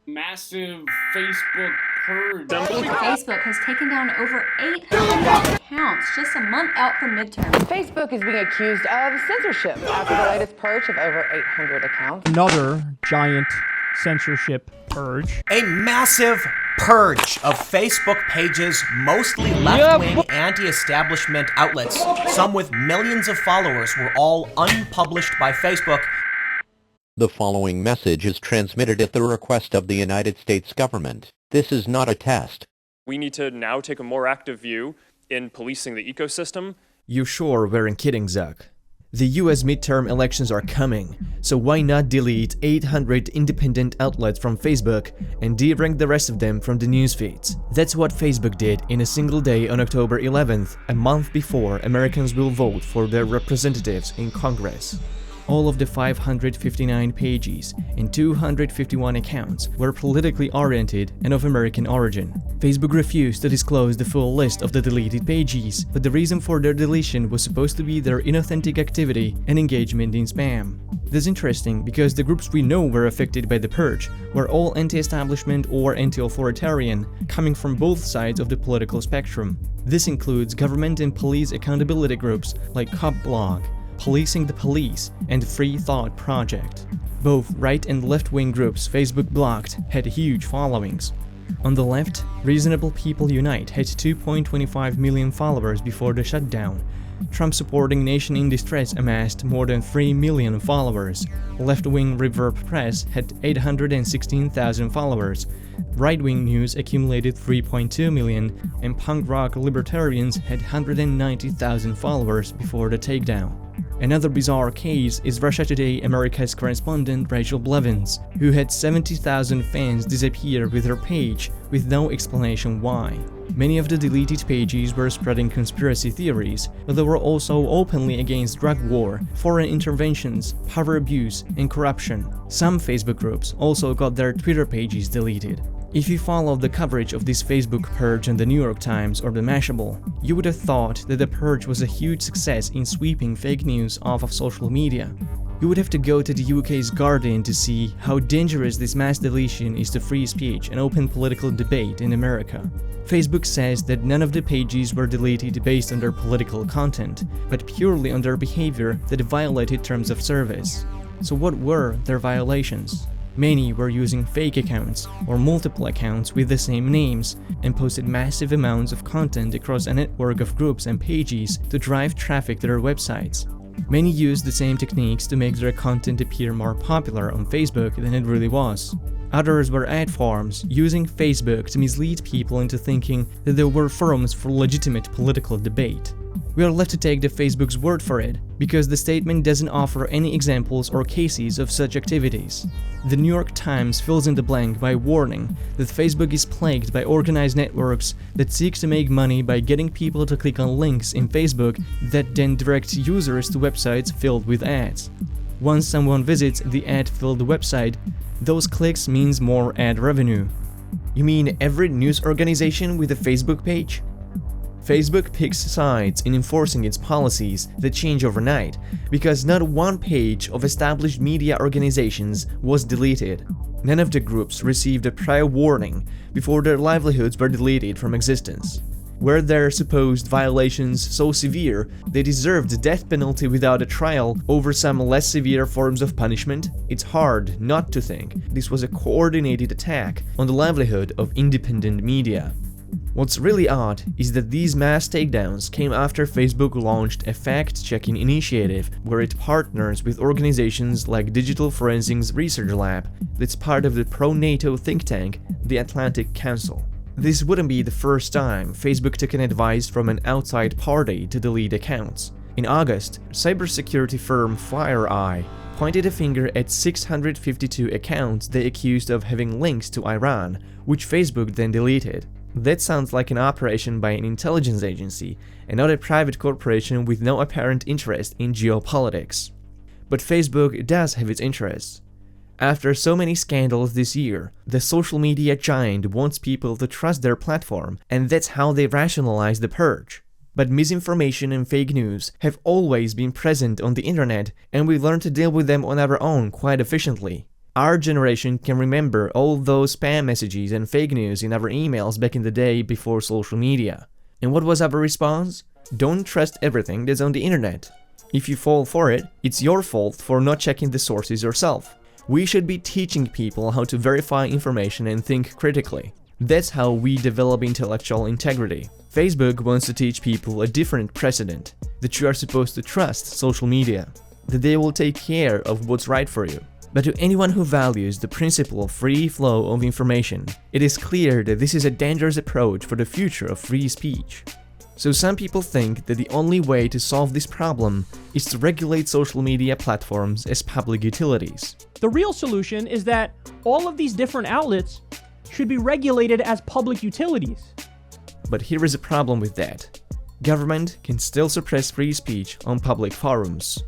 Massive Facebook purge. Facebook has taken down over 800 accounts just a month out from midterm. Facebook is being accused of censorship after the latest purge of over 800 accounts. Another giant censorship purge. A massive purge of Facebook pages, mostly left-wing anti-establishment outlets, some with millions of followers, were all unpublished by Facebook. The following message is transmitted at the request of the United States government. This is not a test. We need to now take a more active view in policing the ecosystem. You sure weren't kidding, Zuck. The US midterm elections are coming, so why not delete 800 independent outlets from Facebook and de-rank the rest of them from the news feeds? That's what Facebook did in a single day on October 11th, a month before Americans will vote for their representatives in Congress. All of the 559 pages and 251 accounts were politically oriented and of American origin. Facebook refused to disclose the full list of the deleted pages, but the reason for their deletion was supposed to be their inauthentic activity and engagement in spam. This is interesting because the groups we know were affected by the purge were all anti-establishment or anti-authoritarian, coming from both sides of the political spectrum. This includes government and police accountability groups like Copblog, Policing the Police, and Free Thought Project. Both right and left-wing groups Facebook blocked had huge followings. On the left, Reasonable People Unite had 2.25 million followers before the shutdown. Trump-supporting Nation in Distress amassed more than 3 million followers. Left-wing Reverb Press had 816,000 followers. Right-wing news accumulated 3.2 million, and punk rock libertarians had 190,000 followers before the takedown. Another bizarre case is Russia Today America's correspondent Rachel Blevins, who had 70,000 fans disappear with her page with no explanation why. Many of the deleted pages were spreading conspiracy theories, but they were also openly against drug war, foreign interventions, power abuse, and corruption. Some Facebook groups also got their Twitter pages deleted. If you followed the coverage of this Facebook purge in the New York Times or the Mashable, you would have thought that the purge was a huge success in sweeping fake news off of social media. You would have to go to the UK's Guardian to see how dangerous this mass deletion is to free speech and open political debate in America. Facebook says that none of the pages were deleted based on their political content, but purely on their behavior that violated terms of service. So what were their violations? Many were using fake accounts or multiple accounts with the same names and posted massive amounts of content across a network of groups and pages to drive traffic to their websites. Many used the same techniques to make their content appear more popular on Facebook than it really was. Others were ad farms, using Facebook to mislead people into thinking that there were forums for legitimate political debate. We are left to take the Facebook's word for it, because the statement doesn't offer any examples or cases of such activities. The New York Times fills in the blank by warning that Facebook is plagued by organized networks that seek to make money by getting people to click on links in Facebook that then direct users to websites filled with ads. Once someone visits the ad-filled website, those clicks means more ad revenue. You mean every news organization with a Facebook page? Facebook picks sides in enforcing its policies that change overnight, because not one page of established media organizations was deleted. None of the groups received a prior warning before their livelihoods were deleted from existence. Were their supposed violations so severe they deserved the death penalty without a trial over some less severe forms of punishment? It's hard not to think this was a coordinated attack on the livelihood of independent media. What's really odd is that these mass takedowns came after Facebook launched a fact-checking initiative where it partners with organizations like Digital Forensics Research Lab that's part of the pro-NATO think tank, the Atlantic Council. This wouldn't be the first time Facebook took an advice from an outside party to delete accounts. In August, cybersecurity firm FireEye pointed a finger at 652 accounts they accused of having links to Iran, which Facebook then deleted. That sounds like an operation by an intelligence agency, and not a private corporation with no apparent interest in geopolitics. But Facebook does have its interests. After so many scandals this year, the social media giant wants people to trust their platform, and that's how they rationalize the purge. But misinformation and fake news have always been present on the internet, and we learn to deal with them on our own quite efficiently. Our generation can remember all those spam messages and fake news in our emails back in the day before social media. And what was our response? Don't trust everything that's on the internet. If you fall for it, it's your fault for not checking the sources yourself. We should be teaching people how to verify information and think critically. That's how we develop intellectual integrity. Facebook wants to teach people a different precedent, that you are supposed to trust social media, that they will take care of what's right for you. But to anyone who values the principle of free flow of information, it is clear that this is a dangerous approach for the future of free speech. So some people think that the only way to solve this problem is to regulate social media platforms as public utilities. The real solution is that all of these different outlets should be regulated as public utilities. But here is a problem with that. Government can still suppress free speech on public forums.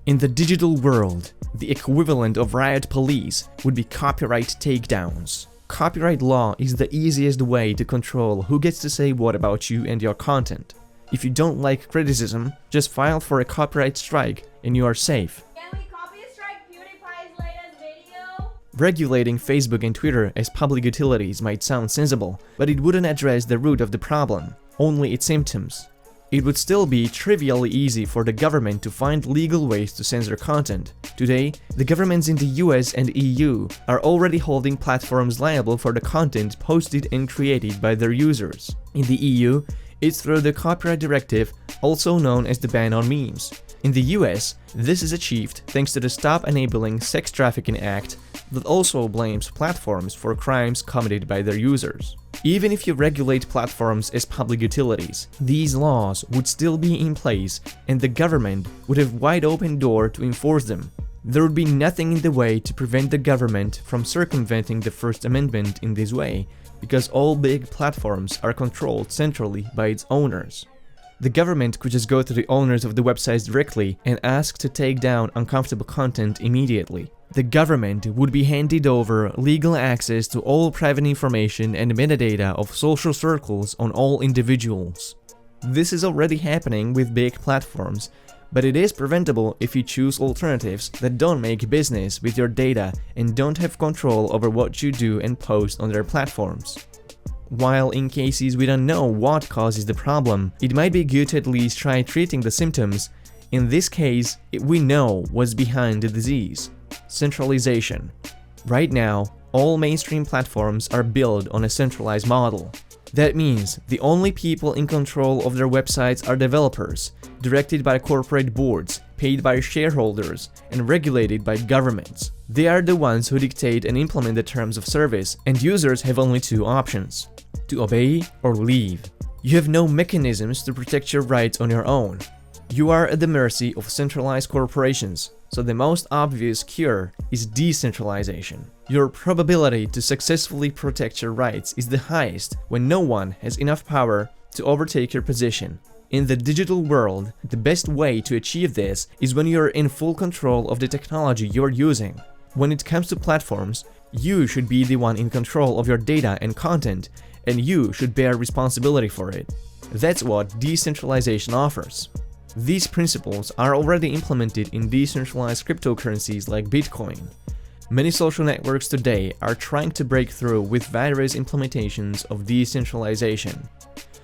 In the digital world, the equivalent of riot police would be copyright takedowns. Copyright law is the easiest way to control who gets to say what about you and your content. If you don't like criticism, just file for a copyright strike and you are safe. Can we copy strike PewDiePie's latest video? Regulating Facebook and Twitter as public utilities might sound sensible, but it wouldn't address the root of the problem, only its symptoms. It would still be trivially easy for the government to find legal ways to censor content. Today, the governments in the US and EU are already holding platforms liable for the content posted and created by their users. In the EU, it's through the Copyright Directive, also known as the ban on memes. In the US, this is achieved thanks to the Stop Enabling Sex Trafficking Act that also blames platforms for crimes committed by their users. Even if you regulate platforms as public utilities, these laws would still be in place and the government would have wide open door to enforce them. There would be nothing in the way to prevent the government from circumventing the First Amendment in this way, because all big platforms are controlled centrally by its owners. The government could just go to the owners of the websites directly and ask to take down uncomfortable content immediately. The government would be handed over legal access to all private information and metadata of social circles on all individuals. This is already happening with big platforms, but it is preventable if you choose alternatives that don't make business with your data and don't have control over what you do and post on their platforms. While in cases we don't know what causes the problem, it might be good to at least try treating the symptoms. In this case, we know what's behind the disease: centralization. Right now, all mainstream platforms are built on a centralized model. That means the only people in control of their websites are developers, directed by corporate boards, paid by shareholders, and regulated by governments. They are the ones who dictate and implement the terms of service, and users have only two options: to obey or leave. You have no mechanisms to protect your rights on your own. You are at the mercy of centralized corporations, so the most obvious cure is decentralization. Your probability to successfully protect your rights is the highest when no one has enough power to overtake your position. In the digital world, the best way to achieve this is when you're in full control of the technology you're using. When it comes to platforms, you should be the one in control of your data and content, and you should bear responsibility for it. That's what decentralization offers. These principles are already implemented in decentralized cryptocurrencies like Bitcoin. Many social networks today are trying to break through with various implementations of decentralization.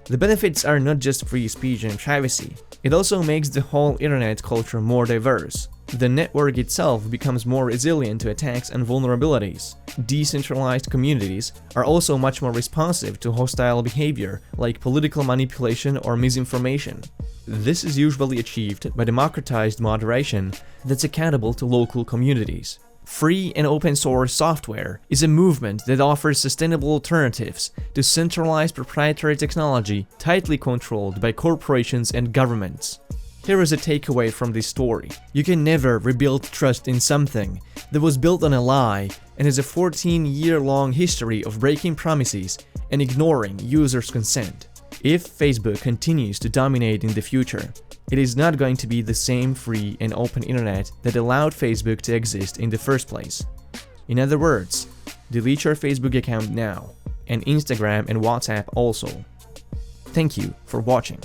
The benefits are not just free speech and privacy, it also makes the whole internet culture more diverse. The network itself becomes more resilient to attacks and vulnerabilities. Decentralized communities are also much more responsive to hostile behavior like political manipulation or misinformation. This is usually achieved by democratized moderation that's accountable to local communities. Free and open source software is a movement that offers sustainable alternatives to centralized proprietary technology tightly controlled by corporations and governments. Here is a takeaway from this story. You can never rebuild trust in something that was built on a lie and has a 14-year-long history of breaking promises and ignoring users' consent. If Facebook continues to dominate in the future, it is not going to be the same free and open internet that allowed Facebook to exist in the first place. In other words, delete your Facebook account now, and Instagram and WhatsApp also. Thank you for watching.